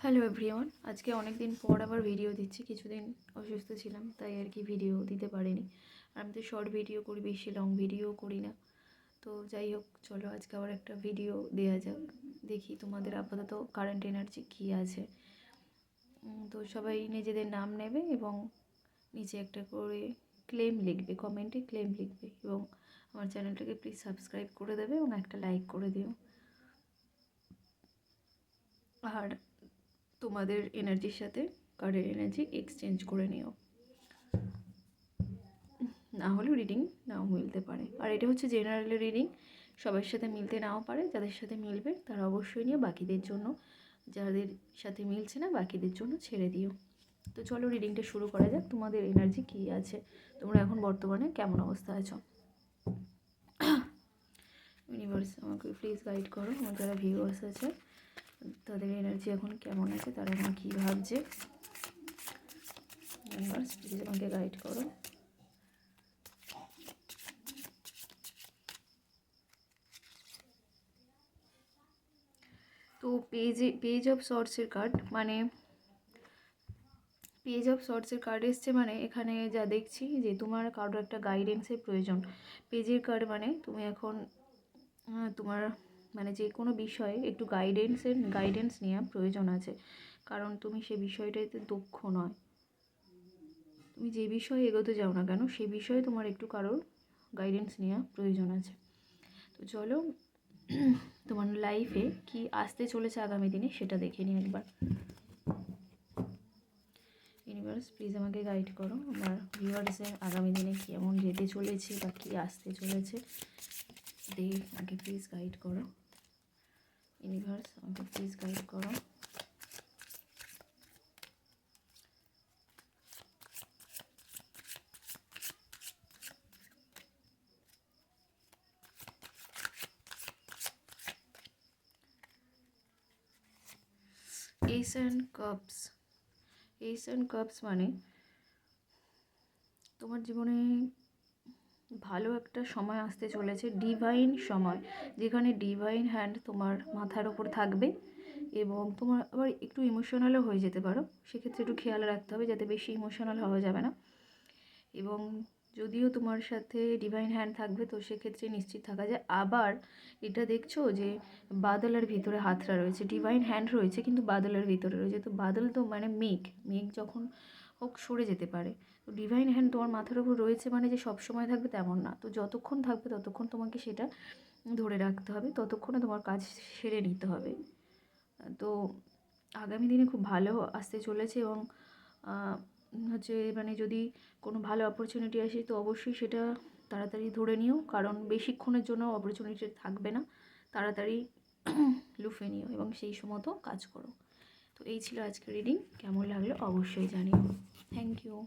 Hello everyone, আজকে অনেক দিন পর আবার ভিডিও দিচ্ছি। কিছুদিন অসুস্থ ছিলাম, তাই আর কি ভিডিও দিতে পারিনি। আর আমি তো শর্ট ভিডিও করি, বেশি লং ভিডিও করি না। তো যাই হোক, চলো আজকে আবার একটা ভিডিও দেওয়া যাক। দেখি তোমাদের আপাতত কারেন্ট এনার্জি কী আছে। তো সবাই নিজেদের নাম নেবে এবং নিচে একটা করে ক্লেম লিখবে, কমেন্টে ক্লেম লিখবে, এবং আমার চ্যানেলটাকে প্লিজ সাবস্ক্রাইব করে দেবে এবং একটা লাইক করে দিও। আর তোমাদের এনার্জির সাথে কার্ডের এনার্জি এক্সচেঞ্জ করে নিও, না হলেও রিডিং নাও মিলতে পারে। আর এটা হচ্ছে জেনারেল রিডিং, সবার সাথে মিলতে নাও পারে। যাদের সাথে মিলবে তারা অবশ্যই নিও, বাকিদের জন্য, যাদের সাথে মিলছে না বাকিদের জন্য ছেড়ে দিও। তো চলো রিডিংটা শুরু করা যাক। তোমাদের এনার্জি কী আছে, তোমরা এখন বর্তমানে কেমন অবস্থা আছো। ইউনিভার্স আমাকে প্লিজ গাইড করো। আমার যারা ভিউয়ার্স আছে তাদের এনার্জি এখন কেমন আছে, তারা এখন কী ভাবছে। ইউনিভার্স প্লিজ আমাকে গাইড করো। তো পেজ অফ সর্টসের কার্ড, মানে পেজ অফ সর্টসের কার্ড এসছে, মানে এখানে যা দেখছি যে তোমার কারোর একটা গাইডেন্সের প্রয়োজন। পেজের কার্ড মানে তুমি এখন তোমার মানে যে কোনো বিষয়ে একটু গাইডেন্স নেওয়া প্রয়োজন আছে, কারণ তুমি সে বিষয়টাতে দক্ষ নয়। তুমি যে বিষয়ে এগোতে যাও না কেন সে বিষয়ে তোমার একটু কারোর গাইডেন্স নেওয়া প্রয়োজন আছে। তো চলো তোমার লাইফে কি আসতে চলেছে আগামী দিনে সেটা দেখে নিই একবার। ইউনিভার্স প্লিজ আমাকে গাইড করো, আমার ভিউয়ার্সের আগামী দিনে কেমন যেতে চলেছে বা কী আসতে চলেছে, আমাকে প্লিজ গাইড করো। ইউনিভার্স আমাকে প্লিজ গাইড করো। এইস অ্যান্ড কাপস মানে তোমার জীবনে ভালো একটা সময় আসতে চলেছে, ডিভাইন সময়, যেখানে ডিভাইন হ্যান্ড তোমার মাথার ওপর থাকবে এবং তোমার আবার একটু ইমোশনালও হয়ে যেতে পারো। সেক্ষেত্রে একটু খেয়াল রাখতে হবে যাতে বেশি ইমোশনাল হওয়া যাবে না। এবং যদিও তোমার সাথে ডিভাইন হ্যান্ড থাকবে, তো সেক্ষেত্রে নিশ্চিত থাকা যায়। আবার এটা দেখছো যে বাদলের ভিতরে হাতটা রয়েছে, ডিভাইন হ্যান্ড রয়েছে কিন্তু বাদলের ভিতরে রয়েছে। তো বাদল তো মানে মেঘ যখন হোক সরে যেতে পারে। তো ডিভাইন হ্যান্ড তোমার মাথার উপর রয়েছে মানে যে সব সময় থাকবে তেমন না। তো যতক্ষণ থাকবে ততক্ষণ তোমাকে সেটা ধরে রাখতে হবে, ততক্ষণে তোমার কাজ সেরে নিতে হবে। তো আগামী দিনে খুব ভালো আসতে চলেছে এবং হচ্ছে মানে যদি কোনো ভালো অপরচুনিটি আসে তো অবশ্যই সেটা তাড়াতাড়ি ধরে নিও, কারণ বেশিক্ষণের জন্য অপরচুনিটি থাকবে না। তাড়াতাড়ি লুফে নিও এবং সেই মতো কাজ করো। তো এই ছিল আজকের রিডিং, কেমন লাগলো অবশ্যই জানিও। Thank you.